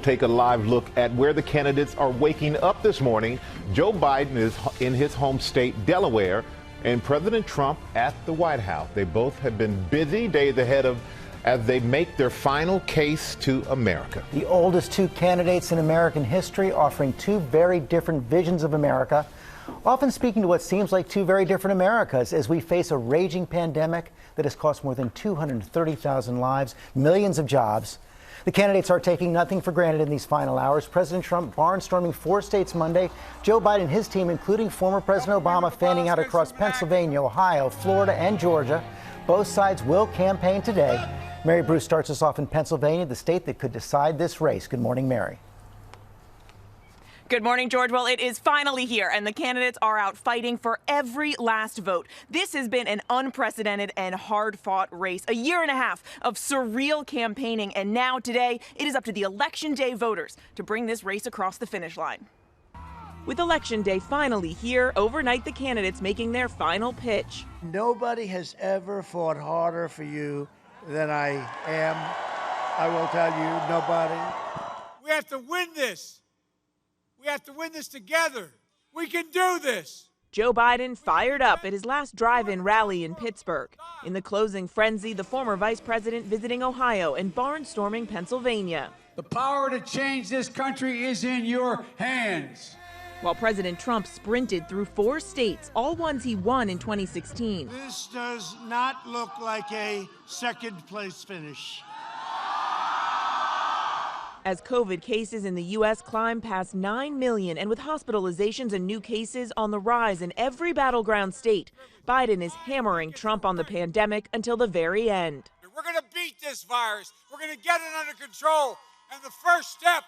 Take a live look at where the candidates are waking up this morning. Joe Biden is in his home state, Delaware, and President Trump at the White House. They both have been busy days ahead of as they make their final case to America. The oldest two candidates in American history, offering two very different visions of America, often speaking to what seems like two very different Americas as we face a raging pandemic that has cost more than 230,000 lives, millions of jobs. The candidates are taking nothing for granted in these final hours. President Trump barnstorming 4 states Monday. Joe Biden and his team, including former President Obama, fanning out across Pennsylvania, Ohio, Florida, and Georgia. Both sides will campaign today. Mary Bruce starts us off in Pennsylvania, the state that could decide this race. Good morning, Mary. Good morning, George. Well, it is finally here, and the candidates are out fighting for every last vote. This has been an unprecedented and hard-fought race, a year and a half of surreal campaigning, and now today it is up to the Election Day voters to bring this race across the finish line. With Election Day finally here, overnight the candidates making their final pitch. Nobody has ever fought harder for you than I am. I will tell you, nobody. We have to win this. We have to win this together. We can do this. Joe Biden fired up at his last drive-in rally in Pittsburgh. In the closing frenzy, the former vice president visiting Ohio and barnstorming Pennsylvania. The power to change this country is in your hands. While President Trump sprinted through 4 states, all ones he won in 2016. This does not look like a second-place finish. As COVID cases in the U.S. climb past 9 million and with hospitalizations and new cases on the rise in every battleground state, Biden is hammering Trump on the pandemic until the very end. We're going to beat this virus. We're going to get it under control. And the first step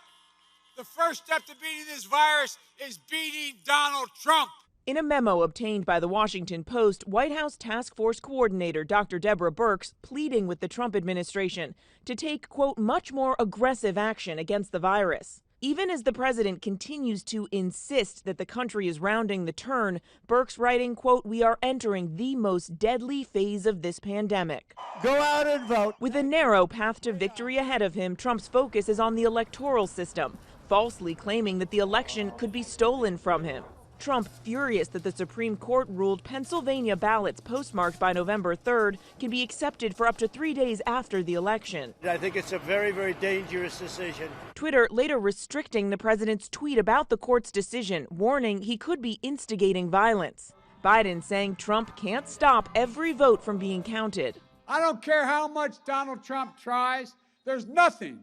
to beating this virus is beating Donald Trump. In a memo obtained by the Washington Post, White House Task Force Coordinator Dr. Deborah Birx pleading with the Trump administration to take, quote, much more aggressive action against the virus. Even as the president continues to insist that the country is rounding the turn, Birx writing, quote, we are entering the most deadly phase of this pandemic. Go out and vote. With a narrow path to victory ahead of him, Trump's focus is on the electoral system, falsely claiming that the election could be stolen from him. Trump furious that the Supreme Court ruled Pennsylvania ballots postmarked by November 3rd can be accepted for up to 3 days after the election. I think it's a very, very dangerous decision. Twitter later restricting the president's tweet about the court's decision, warning he could be instigating violence. Biden saying Trump can't stop every vote from being counted. I don't care how much Donald Trump tries. There's nothing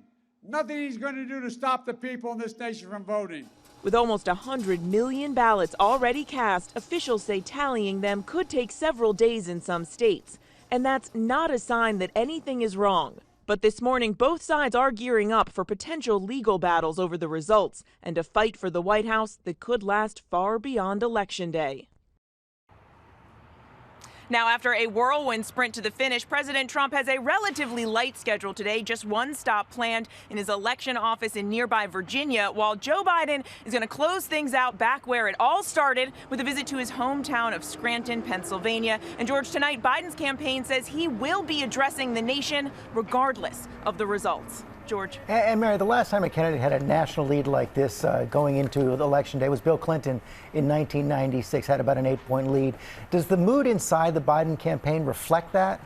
he's going to do to stop the people in this nation from voting. With almost 100 million ballots already cast, officials say tallying them could take several days in some states. And that's not a sign that anything is wrong. But this morning, both sides are gearing up for potential legal battles over the results and a fight for the White House that could last far beyond Election Day. Now, after a whirlwind sprint to the finish, President Trump has a relatively light schedule today, just one stop planned in his election office in nearby Virginia, while Joe Biden is going to close things out back where it all started with a visit to his hometown of Scranton, Pennsylvania. And George, tonight, Biden's campaign says he will be addressing the nation regardless of the results. George. And Mary, the last time a candidate had a national lead like this going into the Election Day was Bill Clinton in 1996, had about an 8-point lead. Does the mood inside the Biden campaign reflect that?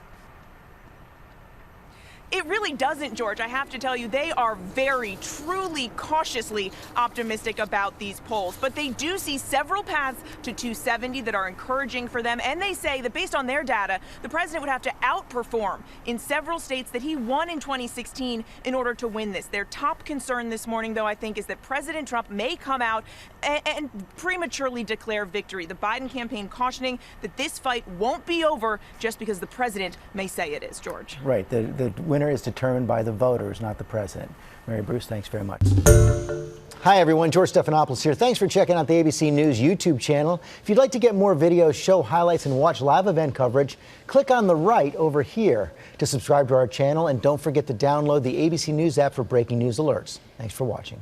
It really doesn't, George. I have to tell you, they are very, truly, cautiously optimistic about these polls. But they do see several paths to 270 that are encouraging for them. And they say that based on their data, the president would have to outperform in several states that he won in 2016 in order to win this. Their top concern this morning, though, I think, is that President Trump may come out and prematurely declare victory. The Biden campaign cautioning that this fight won't be over just because the president may say it is, George. Right. The winner is determined by the voters, not the president. Mary Bruce, thanks very much. Hi, everyone. George Stephanopoulos here. Thanks for checking out the ABC News YouTube channel. If you'd like to get more videos, show highlights, and watch live event coverage, click on the right over here to subscribe to our channel. And don't forget to download the ABC News app for breaking news alerts. Thanks for watching.